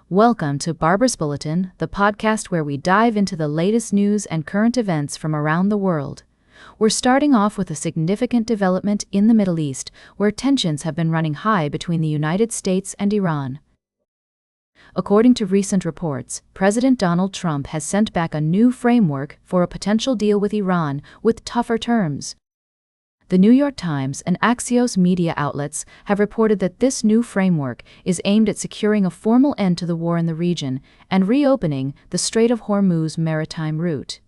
Welcome to Barbara's Bulletin, the podcast where we dive into the latest news and current events from around the world. We're starting off with a significant development in the Middle East, where tensions have been running high between the United States and Iran. According to recent reports, President Donald Trump has sent back a new framework for a potential deal with Iran with tougher terms. The New York Times and Axios media outlets have reported that this new framework is aimed at securing a formal end to the war in the region and reopening the Strait of Hormuz maritime route.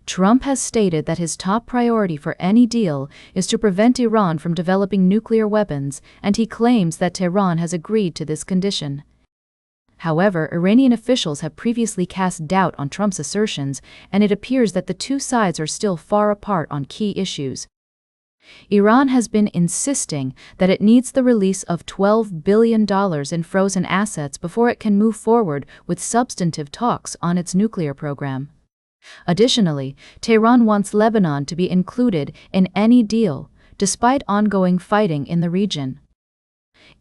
Trump has stated that his top priority for any deal is to prevent Iran from developing nuclear weapons, and he claims that Tehran has agreed to this condition. However, Iranian officials have previously cast doubt on Trump's assertions, and it appears that the two sides are still far apart on key issues. Iran has been insisting that it needs the release of $12 billion in frozen assets before it can move forward with substantive talks on its nuclear program. Additionally, Tehran wants Lebanon to be included in any deal, despite ongoing fighting in the region.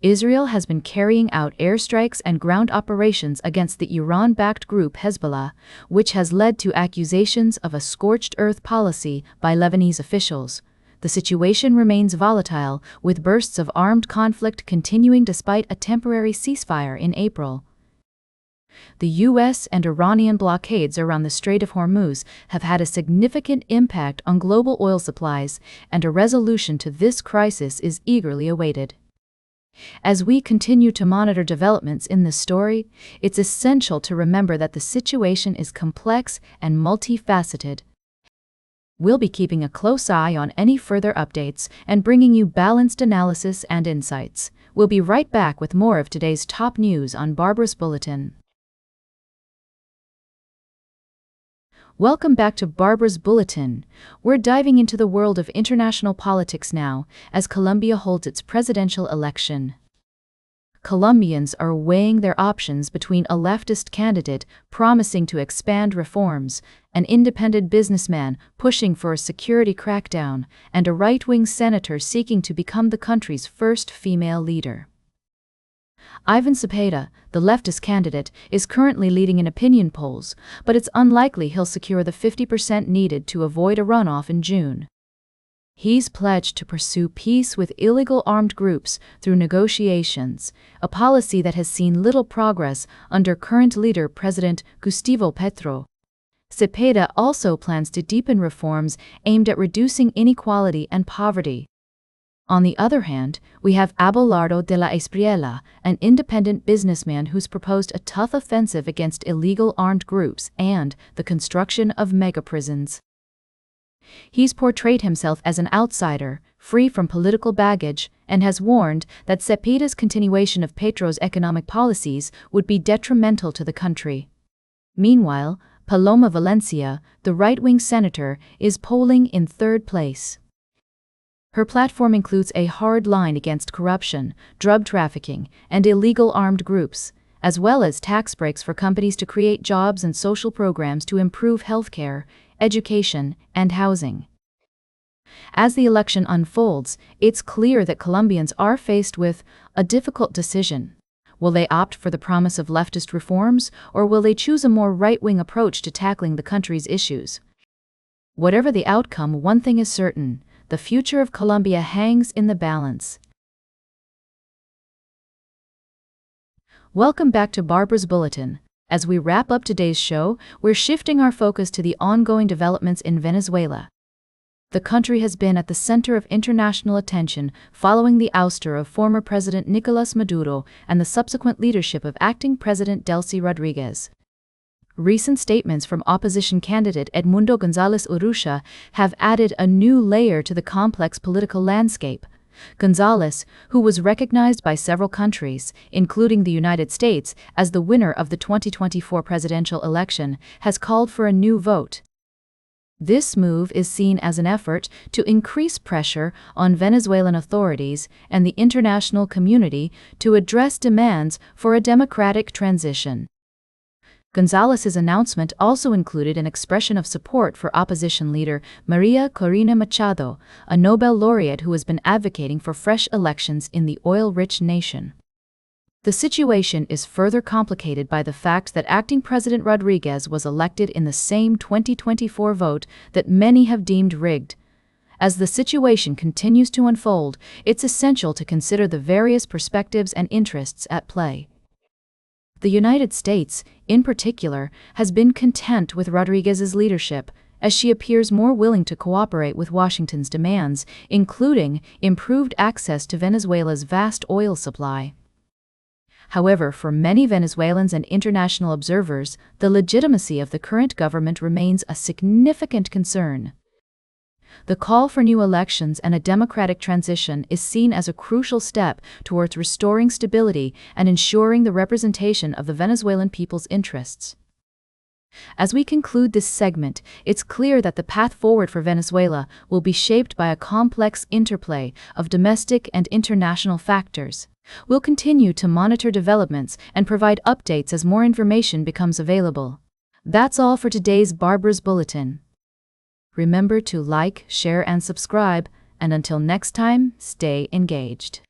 Israel has been carrying out airstrikes and ground operations against the Iran-backed group Hezbollah, which has led to accusations of a scorched earth policy by Lebanese officials. The situation remains volatile, with bursts of armed conflict continuing despite a temporary ceasefire in April. The U.S. and Iranian blockades around the Strait of Hormuz have had a significant impact on global oil supplies, and a resolution to this crisis is eagerly awaited. As we continue to monitor developments in this story, it's essential to remember that the situation is complex and multifaceted. We'll be keeping a close eye on any further updates and bringing you balanced analysis and insights. We'll be right back with more of today's top news on Barbara's Bulletin. Welcome back to Barbara's Bulletin. We're diving into the world of international politics now, as Colombia holds its presidential election. Colombians are weighing their options between a leftist candidate promising to expand reforms, an independent businessman pushing for a security crackdown, and a right-wing senator seeking to become the country's first female leader. Iván Cepeda, the leftist candidate, is currently leading in opinion polls, but it's unlikely he'll secure the 50% needed to avoid a runoff in June. He's pledged to pursue peace with illegal armed groups through negotiations, a policy that has seen little progress under current leader President Gustavo Petro. Cepeda also plans to deepen reforms aimed at reducing inequality and poverty. On the other hand, we have Abelardo de la Espriella, an independent businessman who's proposed a tough offensive against illegal armed groups and the construction of mega-prisons. He's portrayed himself as an outsider, free from political baggage, and has warned that Cepeda's continuation of Petro's economic policies would be detrimental to the country. Meanwhile, Paloma Valencia, the right-wing senator, is polling in third place. Her platform includes a hard line against corruption, drug trafficking, and illegal armed groups, as well as tax breaks for companies to create jobs and social programs to improve healthcare, education, and housing. As the election unfolds, it's clear that Colombians are faced with a difficult decision. Will they opt for the promise of leftist reforms, or will they choose a more right-wing approach to tackling the country's issues? Whatever the outcome, one thing is certain: the future of Colombia hangs in the balance. Welcome back to Barbara's Bulletin. As we wrap up today's show, we're shifting our focus to the ongoing developments in Venezuela. The country has been at the center of international attention following the ouster of former President Nicolás Maduro and the subsequent leadership of acting President Delcy Rodríguez. Recent statements from opposition candidate Edmundo González Urrutia have added a new layer to the complex political landscape. González, who was recognized by several countries, including the United States, as the winner of the 2024 presidential election, has called for a new vote. This move is seen as an effort to increase pressure on Venezuelan authorities and the international community to address demands for a democratic transition. González's announcement also included an expression of support for opposition leader Maria Corina Machado, a Nobel laureate who has been advocating for fresh elections in the oil-rich nation. The situation is further complicated by the fact that acting President Rodriguez was elected in the same 2024 vote that many have deemed rigged. As the situation continues to unfold, it's essential to consider the various perspectives and interests at play. The United States, in particular, has been content with Rodriguez's leadership, as she appears more willing to cooperate with Washington's demands, including improved access to Venezuela's vast oil supply. However, for many Venezuelans and international observers, the legitimacy of the current government remains a significant concern. The call for new elections and a democratic transition is seen as a crucial step towards restoring stability and ensuring the representation of the Venezuelan people's interests. As we conclude this segment, it's clear that the path forward for Venezuela will be shaped by a complex interplay of domestic and international factors. We'll continue to monitor developments and provide updates as more information becomes available. That's all for today's Barbara's Bulletin. Remember to like, share, and subscribe, and until next time, stay engaged.